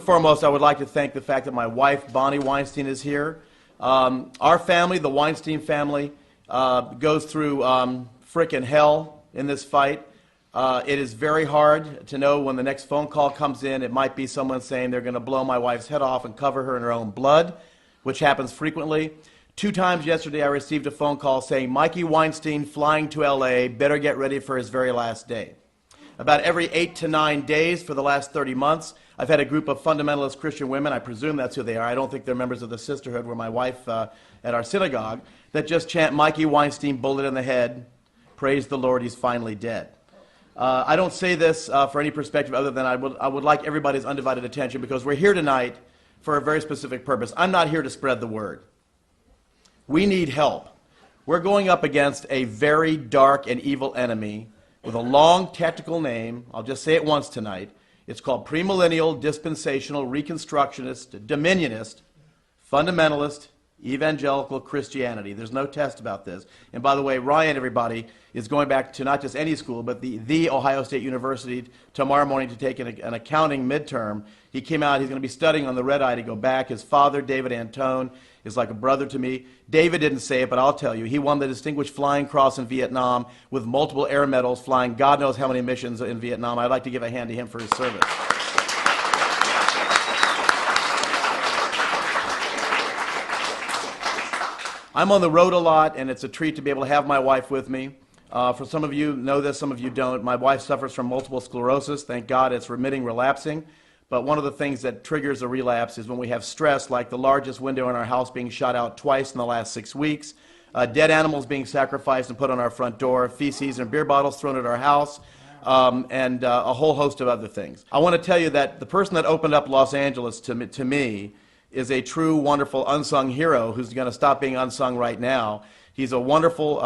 foremost, I would like to thank the fact that my wife, Bonnie Weinstein, is here. Our family, the Weinstein family, goes through frickin' hell in this fight. It is very hard to know when the next phone call comes in. It might be someone saying they're going to blow my wife's head off and cover her in her own blood, which happens frequently. 2 times yesterday I received a phone call saying, Mikey Weinstein flying to LA, better get ready for his very last day. About every 8 to 9 days for the last 30 months, I've had a group of fundamentalist Christian women, I presume that's who they are, I don't think they're members of the sisterhood, where my wife at our synagogue, that just chant Mikey Weinstein, bullet in the head, praise the Lord, he's finally dead. I don't say this for any perspective other than I would like everybody's undivided attention, because we're here tonight for a very specific purpose. I'm not here to spread the word. We need help. We're going up against a very dark and evil enemy with a long technical name. I'll just say it once tonight. It's called premillennial, dispensational, reconstructionist, dominionist, fundamentalist, evangelical Christianity. There's no test about this. And by the way, Ryan, everybody, is going back to not just any school, but the Ohio State University tomorrow morning to take an accounting midterm. He came out, he's going to be studying on the red eye to go back. His father, David Antone, is like a brother to me. David didn't say it, but I'll tell you, he won the Distinguished Flying Cross in Vietnam with multiple air medals, flying God knows how many missions in Vietnam. I'd like to give a hand to him for his service. I'm on the road a lot, and it's a treat to be able to have my wife with me. For some of you know this, some of you don't. My wife suffers from multiple sclerosis. Thank God it's remitting, relapsing. But one of the things that triggers a relapse is when we have stress, like the largest window in our house being shot out twice in the last 6 weeks, dead animals being sacrificed and put on our front door, feces and beer bottles thrown at our house, and a whole host of other things. I want to tell you that the person that opened up Los Angeles to me is a true, wonderful, unsung hero who's going to stop being unsung right now. He's a wonderful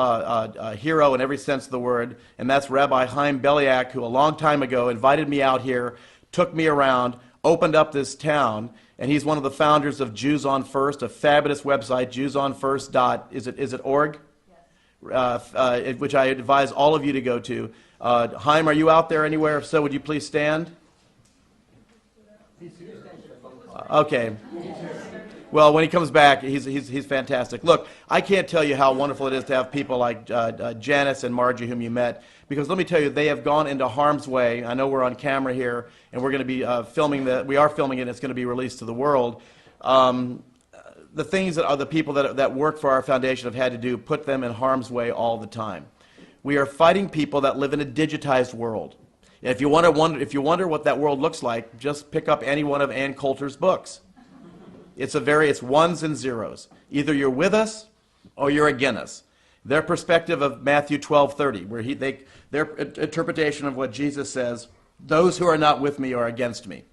hero in every sense of the word, and that's Rabbi Chaim Beliak, who a long time ago invited me out here, took me around, opened up this town, and he's one of the founders of Jews on First, a fabulous website, jewsonfirst.org, yes. Which I advise all of you to go to. Chaim, are you out there anywhere? If so, would you please stand? Okay. Well, when he comes back, he's fantastic. Look, I can't tell you how wonderful it is to have people like Janice and Margie, whom you met, because let me tell you, they have gone into harm's way. I know we're on camera here, and we're going to be filming we are filming it, and it's going to be released to the world. The things that the people that work for our foundation have had to do put them in harm's way all the time. We are fighting people that live in a digitized world. And if you wonder what that world looks like, just pick up any one of Ann Coulter's books. It's ones and zeros. Either you're with us or you're against us. Their perspective of Matthew 12:30, where their interpretation of what Jesus says, those who are not with me are against me.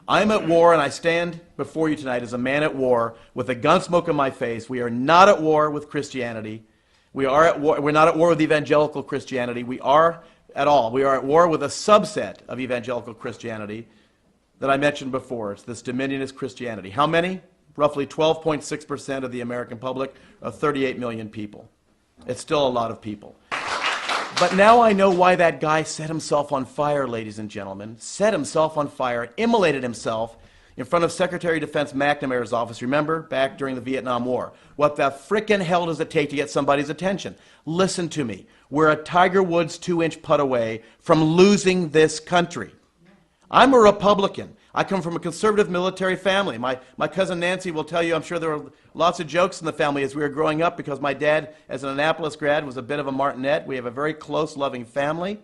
I'm at war, and I stand before you tonight as a man at war with a gun smoke in my face. We are not at war with Christianity. We're not at war with evangelical Christianity. We are at war with a subset of evangelical Christianity that I mentioned before. It's this dominionist Christianity. How many? Roughly 12.6% of the American public of 38 million people. It's still a lot of people. But now I know why that guy set himself on fire, ladies and gentlemen. Set himself on fire, immolated himself in front of Secretary of Defense McNamara's office. Remember, back during the Vietnam War. What the frickin' hell does it take to get somebody's attention? Listen to me. We're a Tiger Woods 2-inch putt away from losing this country. I'm a Republican. I come from a conservative military family. My cousin Nancy will tell you, I'm sure there were lots of jokes in the family as we were growing up, because my dad, as an Annapolis grad, was a bit of a martinet. We have a very close, loving family.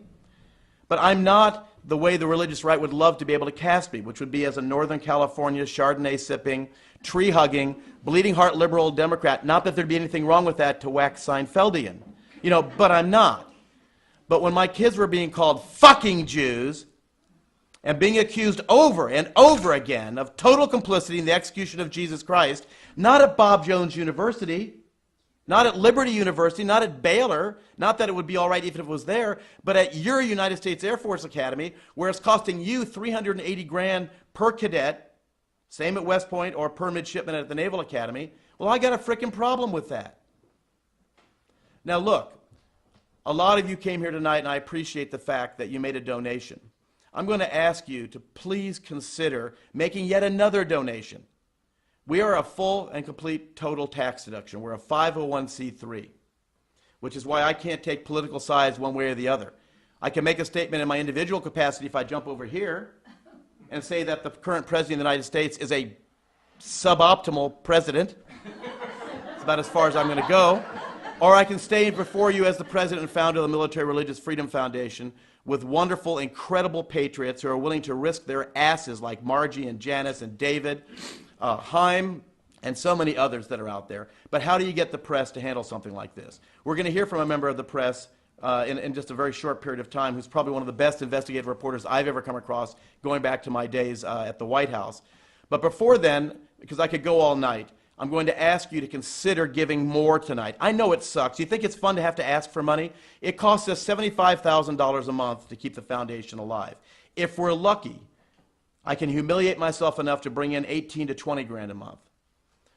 But I'm not the way the religious right would love to be able to cast me, which would be as a Northern California, Chardonnay-sipping, tree-hugging, bleeding-heart liberal Democrat. Not that there'd be anything wrong with that to wax Seinfeldian. But I'm not. But when my kids were being called fucking Jews, and being accused over and over again of total complicity in the execution of Jesus Christ, not at Bob Jones University, not at Liberty University, not at Baylor, not that it would be all right even if it was there, but at your United States Air Force Academy, where it's costing you $380,000 per cadet, same at West Point, or per midshipman at the Naval Academy. Well, I got a frickin' problem with that. Now look, a lot of you came here tonight, and I appreciate the fact that you made a donation. I'm going to ask you to please consider making yet another donation. We are a full and complete total tax deduction. We're a 501c3, which is why I can't take political sides one way or the other. I can make a statement in my individual capacity if I jump over here and say that the current president of the United States is a suboptimal president. It's about as far as I'm going to go. Or I can stand before you as the president and founder of the Military Religious Freedom Foundation with wonderful, incredible patriots who are willing to risk their asses like Margie and Janice and David, Haim, and so many others that are out there. But how do you get the press to handle something like this? We're going to hear from a member of the press in just a very short period of time who's probably one of the best investigative reporters I've ever come across going back to my days at the White House. But before then, because I could go all night, I'm going to ask you to consider giving more tonight. I know it sucks. You think it's fun to have to ask for money? It costs us $75,000 a month to keep the foundation alive. If we're lucky, I can humiliate myself enough to bring in 18 to 20 grand a month.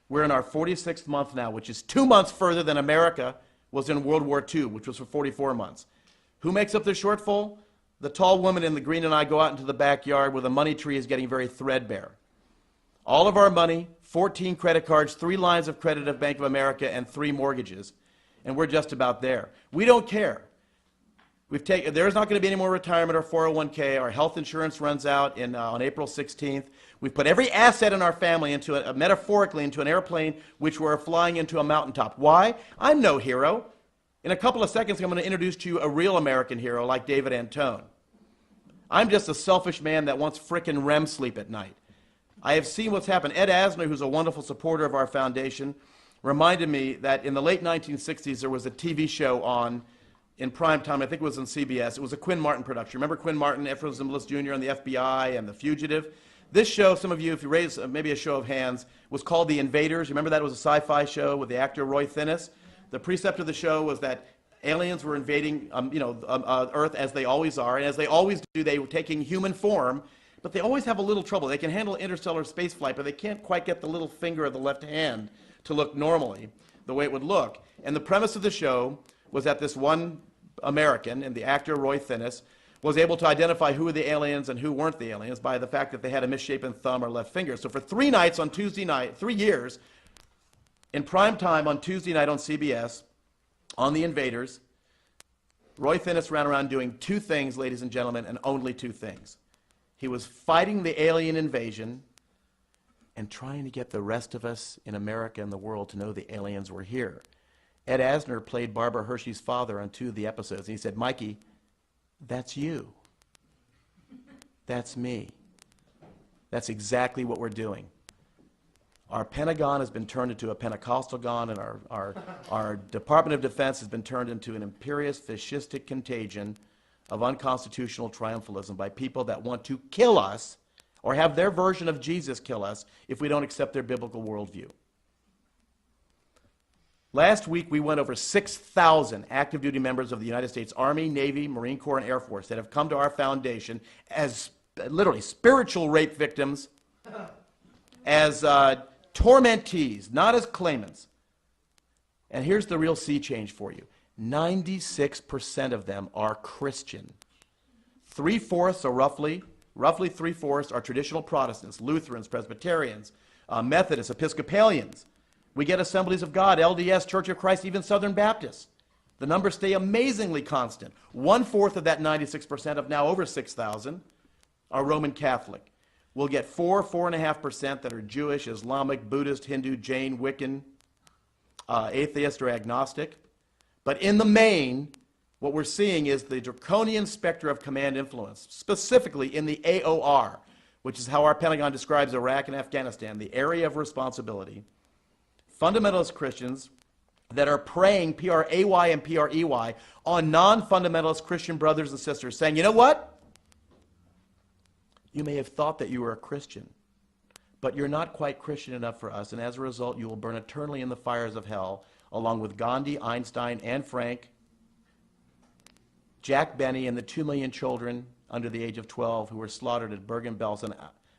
We're in our 46th month now, which is 2 months further than America was in World War II, which was for 44 months. Who makes up the shortfall? The tall woman in the green and I go out into the backyard where the money tree is getting very threadbare. All of our money, 14 credit cards, 3 lines of credit of Bank of America, and 3 mortgages. And we're just about there. We don't care. There's not going to be any more retirement or 401k. Our health insurance runs out on April 16th. We've put every asset in our family metaphorically into an airplane which we're flying into a mountaintop. Why? I'm no hero. In a couple of seconds, I'm going to introduce to you a real American hero like David Antone. I'm just a selfish man that wants frickin' REM sleep at night. I have seen what's happened. Ed Asner, who's a wonderful supporter of our foundation, reminded me that in the late 1960s there was a TV show on in prime time. I think it was on CBS. It was a Quinn Martin production. Remember Quinn Martin, Efrem Zimbalist Jr. and the FBI and The Fugitive? This show, some of you, if you raise maybe a show of hands, was called The Invaders. Remember that? It was a sci-fi show with the actor Roy Thinnis. The precept of the show was that aliens were invading Earth, as they always are, and as they always do, they were taking human form. But they always have a little trouble. They can handle interstellar spaceflight, but they can't quite get the little finger of the left hand to look normally, the way it would look. And the premise of the show was that this one American, and the actor Roy Thinnis, was able to identify who were the aliens and who weren't the aliens by the fact that they had a misshapen thumb or left finger. So for 3 nights on Tuesday night, 3 years, in prime time on Tuesday night on CBS, on The Invaders, Roy Thinnis ran around doing 2 things, ladies and gentlemen, and only 2 things. He was fighting the alien invasion and trying to get the rest of us in America and the world to know the aliens were here. Ed Asner played Barbara Hershey's father on 2 of the episodes. And he said, "Mikey, that's you. That's me. That's exactly what we're doing. Our Pentagon has been turned into a Pentecostal-gon, and our Department of Defense has been turned into an imperious, fascistic contagion of unconstitutional triumphalism by people that want to kill us or have their version of Jesus kill us if we don't accept their biblical worldview." Last week, we went over 6,000 active duty members of the United States Army, Navy, Marine Corps, and Air Force that have come to our foundation as literally spiritual rape victims, as tormentees, not as claimants. And here's the real sea change for you. 96% of them are Christian. 3/4, or roughly 3/4 are traditional Protestants, Lutherans, Presbyterians, Methodists, Episcopalians. We get Assemblies of God, LDS, Church of Christ, even Southern Baptists. The numbers stay amazingly constant. 1/4 of that 96%, of now over 6,000, are Roman Catholic. We'll get 4.5% that are Jewish, Islamic, Buddhist, Hindu, Jain, Wiccan, atheist, or agnostic. But in the main, what we're seeing is the draconian specter of command influence, specifically in the AOR, which is how our Pentagon describes Iraq and Afghanistan, the area of responsibility. Fundamentalist Christians that are preying, P-R-A-Y and P-R-E-Y, on non-fundamentalist Christian brothers and sisters, saying, you know what? You may have thought that you were a Christian, but you're not quite Christian enough for us, and as a result, you will burn eternally in the fires of hell, along with Gandhi, Einstein, Anne Frank, Jack Benny, and the 2 million children under the age of 12 who were slaughtered at Bergen-Belsen,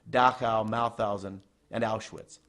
Dachau, Mauthausen, and Auschwitz.